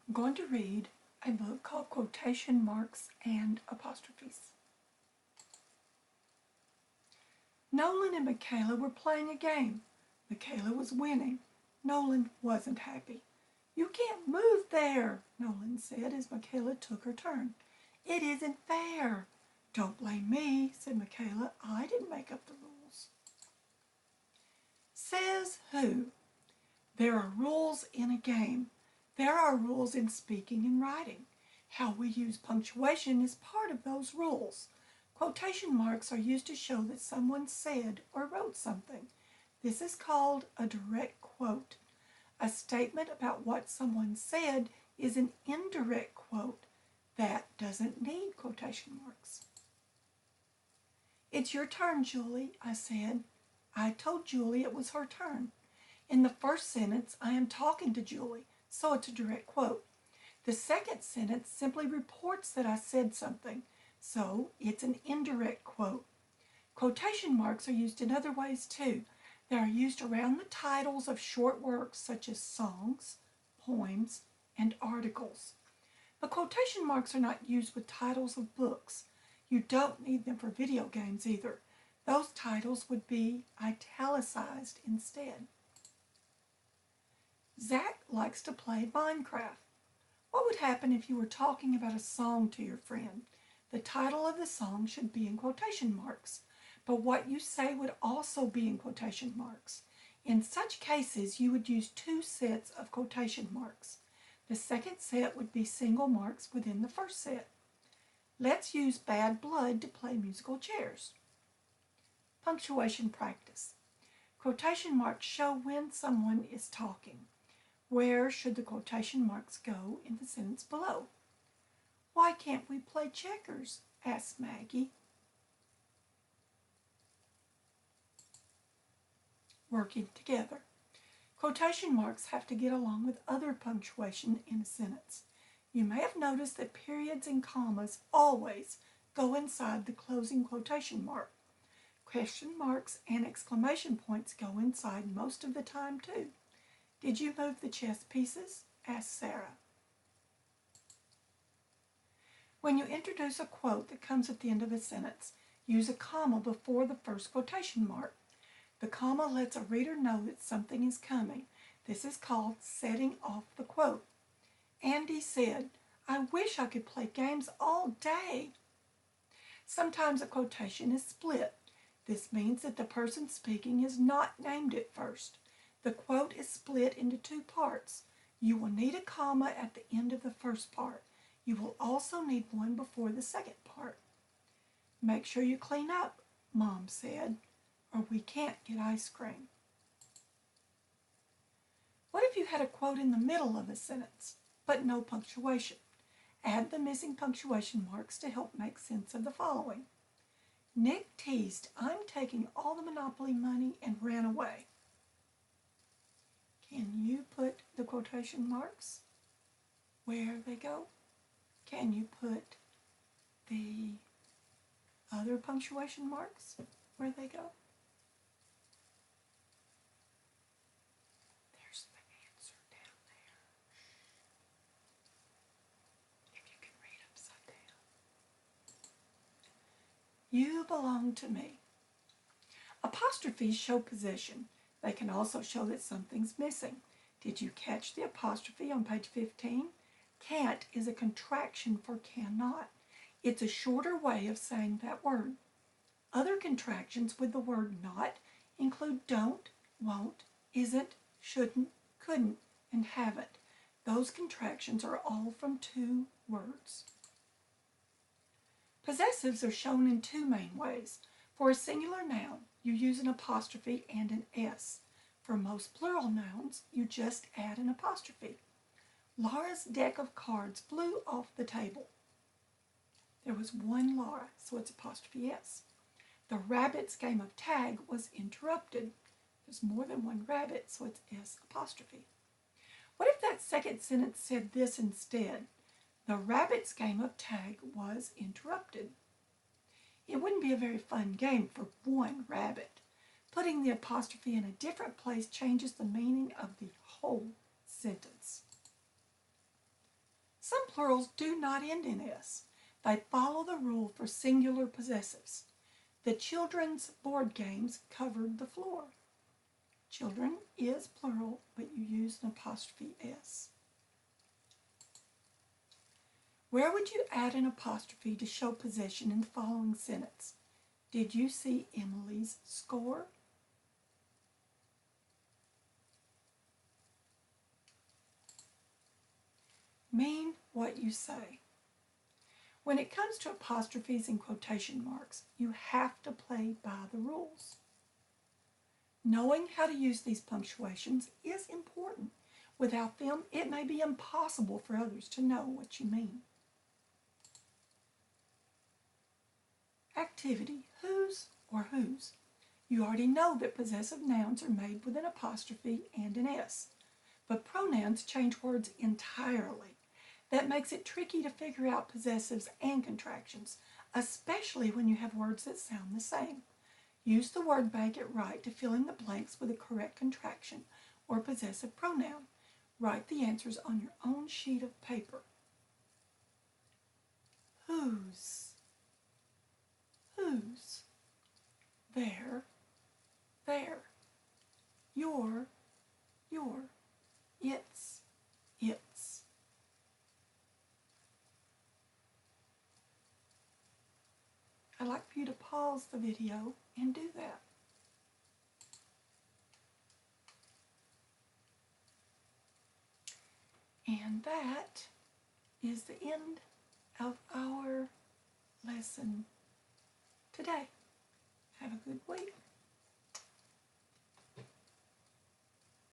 I'm going to read a book called Quotation Marks and Apostrophes. Nolan and Michaela were playing a game. Michaela was winning. Nolan wasn't happy. "You can't move there," Nolan said as Michaela took her turn. "It isn't fair." "Don't blame me," said Michaela. "I didn't make up the rules." Says who? There are rules in a game. There are rules in speaking and writing. How we use punctuation is part of those rules. Quotation marks are used to show that someone said or wrote something. This is called a direct quote. A statement about what someone said is an indirect quote. That doesn't need quotation marks. "It's your turn, Julie," I said. I told Julie it was her turn. In the first sentence, I am talking to Julie, so it's a direct quote. The second sentence simply reports that I said something, so it's an indirect quote. Quotation marks are used in other ways too. They are used around the titles of short works such as songs, poems, and articles. But quotation marks are not used with titles of books. You don't need them for video games either. Those titles would be italicized instead. Zach likes to play Minecraft. What would happen if you were talking about a song to your friend? The title of the song should be in quotation marks, but what you say would also be in quotation marks. In such cases, you would use two sets of quotation marks. The second set would be single marks within the first set. Let's use Bad Blood to play musical chairs. Punctuation practice. Quotation marks show when someone is talking. Where should the quotation marks go in the sentence below? "Why can't we play checkers?" asked Maggie. Working together. Quotation marks have to get along with other punctuation in a sentence. You may have noticed that periods and commas always go inside the closing quotation mark. Question marks and exclamation points go inside most of the time too. "Did you move the chess pieces?" asked Sarah. When you introduce a quote that comes at the end of a sentence, use a comma before the first quotation mark. The comma lets a reader know that something is coming. This is called setting off the quote. Andy said, "I wish I could play games all day." Sometimes a quotation is split. This means that the person speaking is not named at first. The quote is split into two parts. You will need a comma at the end of the first part. You will also need one before the second part. "Make sure you clean up," Mom said, "or we can't get ice cream." What if you had a quote in the middle of a sentence, but no punctuation? Add the missing punctuation marks to help make sense of the following. "Nick teased, 'I'm taking all the Monopoly money,' and ran away." Can you put the quotation marks where they go? Can you put the other punctuation marks where they go? There's the answer down there. If you can read upside down. You belong to me. Apostrophes show possession. They can also show that something's missing. Did you catch the apostrophe on page 15? Can't is a contraction for cannot. It's a shorter way of saying that word. Other contractions with the word not include don't, won't, isn't, shouldn't, couldn't, and haven't. Those contractions are all from two words. Possessives are shown in two main ways. For a singular noun, you use an apostrophe and an S. For most plural nouns, you just add an apostrophe. Laura's deck of cards flew off the table. There was one Laura, so it's apostrophe S. The rabbit's game of tag was interrupted. There's more than one rabbit, so it's S apostrophe. What if that second sentence said this instead? The rabbit's game of tag was interrupted. It wouldn't be a very fun game for one rabbit. Putting the apostrophe in a different place changes the meaning of the whole sentence. plurals do not end in S. They follow the rule for singular possessives. The children's board games covered the floor. Children is plural, but you use an apostrophe S. Where would you add an apostrophe to show possession in the following sentence? Did you see Emily's score? Mean what you say. When it comes to apostrophes and quotation marks, you have to play by the rules. Knowing how to use these punctuations is important. Without them, it may be impossible for others to know what you mean. Activity, whose or whose. You already know that possessive nouns are made with an apostrophe and an S, but pronouns change words entirely. That makes it tricky to figure out possessives and contractions, especially when you have words that sound the same. Use the word bank at right to fill in the blanks with a correct contraction or possessive pronoun. Write the answers on your own sheet of paper. Whose, whose, their, your, its, its. I'd like for you to pause the video and do that. And that is the end of our lesson today. Have a good week.